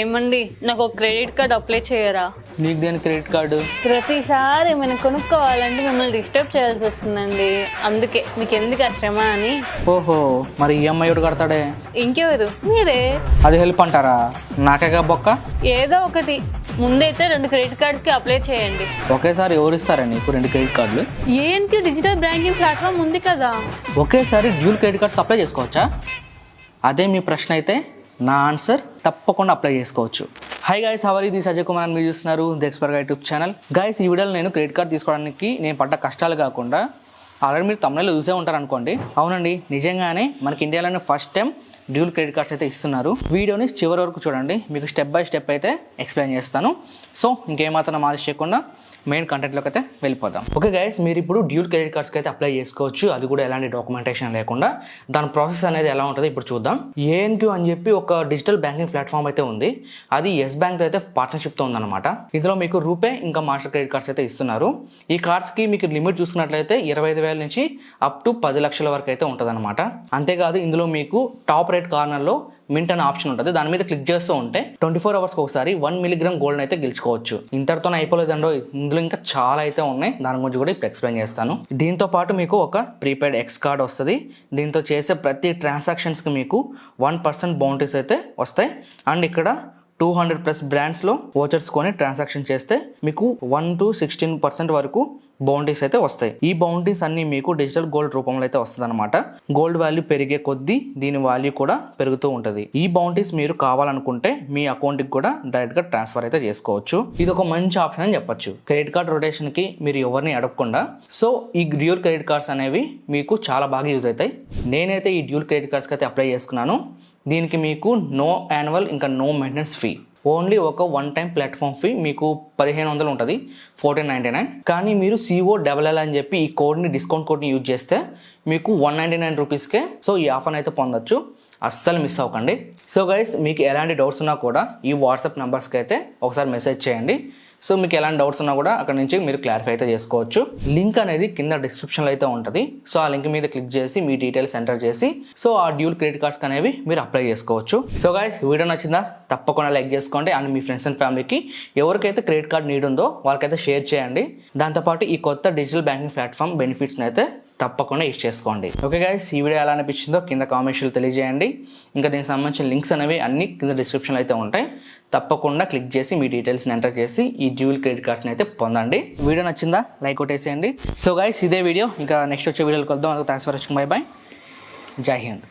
ఏమండి నాకు ఒక క్రెడిట్ కార్డ్ అప్లై చేయరా? నీకు దేని క్రెడిట్ కార్డు? ప్రతిసారి ఏమైనా కొనుక్కోవాలంటే మిమ్మల్ని డిస్టర్బ్ చేయాల్సి వస్తుందండి, అందుకే మీకు ఎందుకు ఆ శ్రమ అని. ఓహో, మరి ఈఎంఐ ఒకటి కడతాడే? ఇంకెవరు? మీరే. అది హెల్ప్ అంటారా? నాకేగా బొక్క. ఏదో ఒకటి, ముందైతే 2 క్రెడిట్ కార్డ్కి అప్లై చేయండి. ఒకేసారి ఎవరు ఇస్తారా నీకు 2 క్రెడిట్ కార్డులు? ఏంటి డిజిటల్ బ్యాంకింగ్ ప్లాట్ఫామ్ ఉంది కదా. ఒకేసారి డ్యూల్ క్రెడిట్ కార్డ్స్కి అప్లై చేసుకోవచ్చా? అదే మీ ప్రశ్న అయితే నా ఆన్సర్ తప్పకుండా అప్లై చేసుకోవచ్చు. Hi guys, how are you? This Ajay Kumar అని మీరు చూస్తున్నారు the expert YouTube channel. Guys, ఈ వీడియోలో నేను క్రెడిట్ కార్డ్ తీసుకోవడానికి నేను పడ్డ కష్టాలు కాకుండా ఆల్రెడీ మీరు తమిళలో చూసే ఉంటారు అనుకోండి. అవునండి, నిజంగానే మనకి ఇండియాలోనే first time dual credit cards అయితే ఇస్తున్నారు. వీడియోని చివరి వరకు చూడండి, మీకు స్టెప్ బై స్టెప్ అయితే ఎక్స్ప్లెయిన్ చేస్తాను. సో ఇంకేమాత్రం ఆలస్యం చేయకుండా మెయిన్ కంటెంట్లోకి అయితే వెళ్ళిపోదాం. ఓకే గైస్, మీరు ఇప్పుడు డ్యూల్ క్రెడిట్ కార్డ్స్కి అయితే అప్లై చేసుకోవచ్చు, అది కూడా ఎలాంటి డాక్యుమెంటేషన్ లేకుండా. దాని ప్రాసెస్ అనేది ఎలా ఉంటుందో ఇప్పుడు చూద్దాం. ఏఎన్క్యూ అని చెప్పి ఒక డిజిటల్ బ్యాంకింగ్ ప్లాట్ఫామ్ అయితే ఉంది. అది ఎస్ బ్యాంక్తో అయితే పార్ట్నర్షిప్తో ఉందన్నమాట. ఇందులో మీకు రూపే ఇంకా మాస్టర్ క్రెడిట్ కార్డ్స్ అయితే ఇస్తున్నారు. ఈ కార్డ్స్కి మీకు లిమిట్ చూసుకున్నట్లయితే 25,000 నుంచి అప్ టు 10 లక్షల వరకు అయితే ఉంటుంది అనమాట. అంతేకాదు ఇందులో మీకు టాప్ రేట్ కార్నర్లో మింట్ అనే ఆప్షన్ ఉంటుంది. దాని మీద క్లిక్ చేస్తూ ఉంటే 24 అవర్స్కి ఒకసారి 1 మిల్లీగ్రామ్ గోల్డ్ అయితే గెలుచుకోవచ్చు. ఇంతటితోనే అయిపోలేదండో, ఇందులో ఇంకా చాలా అయితే ఉన్నాయి. దాని గురించి కూడా ఇప్పుడు ఎక్స్ప్లెయిన్ చేస్తాను. దీంతో పాటు మీకు ఒక ప్రీపెయిడ్ ఎక్స్ కార్డ్ వస్తుంది. దీంతో చేసే ప్రతి ట్రాన్సాక్షన్స్కి మీకు 1% బౌంటీస్ అయితే వస్తాయి. అండ్ ఇక్కడ 200+ బ్రాండ్స్లో వోచర్స్ కొని ట్రాన్సాక్షన్ చేస్తే మీకు 1 to 16% వరకు బౌంటీస్ అయితే వస్తాయి. ఈ బౌంటీస్ అన్ని మీకు డిజిటల్ గోల్డ్ రూపంలో అయితే వస్తుంది అనమాట. గోల్డ్ వాల్యూ పెరిగే కొద్దీ దీని వాల్యూ కూడా పెరుగుతూ ఉంటుంది. ఈ బౌంటీస్ మీరు కావాలనుకుంటే మీ అకౌంట్కి కూడా డైరెక్ట్గా ట్రాన్స్ఫర్ అయితే చేసుకోవచ్చు. ఇది ఒక మంచి ఆప్షన్ అని చెప్పొచ్చు క్రెడిట్ కార్డ్ రొటేషన్కి మీరు ఎవరిని అడగకుండా. సో ఈ డ్యూల్ క్రెడిట్ కార్డ్స్ అనేవి మీకు చాలా బాగా యూజ్ అవుతాయి. నేనైతే ఈ డ్యూల్ క్రెడిట్ కార్డ్స్కి అయితే అప్లై చేసుకున్నాను. దీనికి మీకు నో యాన్యువల్ ఇంకా నో మెయింటెనెన్స్ ఫీ, ఓన్లీ ఒక 1 టైం ప్లాట్ఫామ్ ఫీ మీకు 1500 ఉంటుంది, 1499. కానీ మీరు COLL అని చెప్పి ఈ కోడ్ని, డిస్కౌంట్ కోడ్ని యూజ్ చేస్తే మీకు 199 రూపీస్కే సో ఈ ఆఫర్ అయితే పొందొచ్చు. అస్సలు మిస్ అవ్వకండి. సో గైస్, మీకు ఎలాంటి డౌట్స్ ఉన్నా కూడా ఈ వాట్సాప్ నెంబర్స్కి అయితే ఒకసారి మెసేజ్ చేయండి. సో మీకు ఎలాంటి డౌట్స్ ఉన్నా కూడా అక్కడ నుంచి మీరు క్లారిఫై అయితే చేసుకోవచ్చు. లింక్ అనేది కింద డిస్క్రిప్షన్లో అయితే ఉంటుంది. సో ఆ లింక్ మీద క్లిక్ చేసి మీ డీటెయిల్స్ ఎంటర్ చేసి సో ఆ డ్యూల్ క్రెడిట్ కార్డ్స్ అనేవి మీరు అప్లై చేసుకోవచ్చు. సో గైస్, వీడియో నచ్చిందా? తప్పకుండా లైక్ చేసుకోండి. అండ్ మీ ఫ్రెండ్స్ అండ్ ఫ్యామిలీకి ఎవరికైతే క్రెడిట్ కార్డ్ నీడ్ ఉందో వాళ్ళకైతే షేర్ చేయండి. దాంతోపాటు ఈ కొత్త డిజిటల్ బ్యాంకింగ్ ప్లాట్ఫామ్ బెనిఫిట్స్ని అయితే తప్పకుండా యూజ్ చేసుకోండి. ఓకే గైస్, ఈ వీడియో ఎలా అనిపించిందో కింద కామెంట్స్లో తెలియజేయండి. ఇంకా దీనికి సంబంధించిన లింక్స్ అనేవి అన్ని కింద డిస్క్రిప్షన్లో అయితే ఉంటాయి. తప్పకుండా క్లిక్ చేసి మీ డీటెయిల్స్ని ఎంటర్ చేసి ఈ డ్యూల్ క్రెడిట్ కార్డ్స్ని అయితే పొందండి. వీడియో నచ్చిందా? లైక్ కొట్టేసేయండి. సో గైస్, ఇదే వీడియో ఇంకా నెక్స్ట్ వచ్చే వీడియోకి వద్దాం. Thanks for watching. By by. జై హింద్.